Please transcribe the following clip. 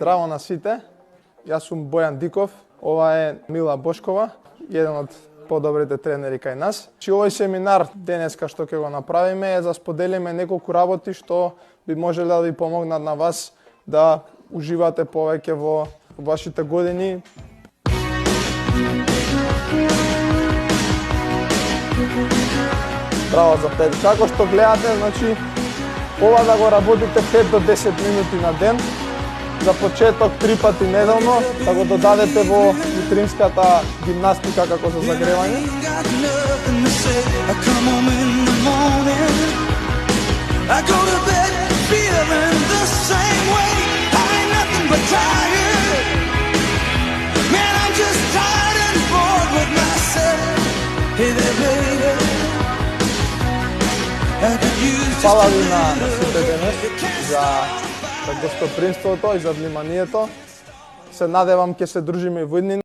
Здраво на сите, јас сум Бојан Диков, ова е Мила Бошкова, еден од подобрите тренери кај нас. Овој семинар денеска што ќе го направиме е за споделиме неколку работи што би можеле да ви помогнат на вас да уживате повеќе во вашите години. Браво за 5. Како што гледате, значи, ова да го работите 5 до 10 минути на ден, за почеток 3 пати неделно, да го додадете во утринската гимнастика како за загревање. Фала ви на сите денес за гостопримството и за вниманието. Се надевам ќе се дружиме во иднина.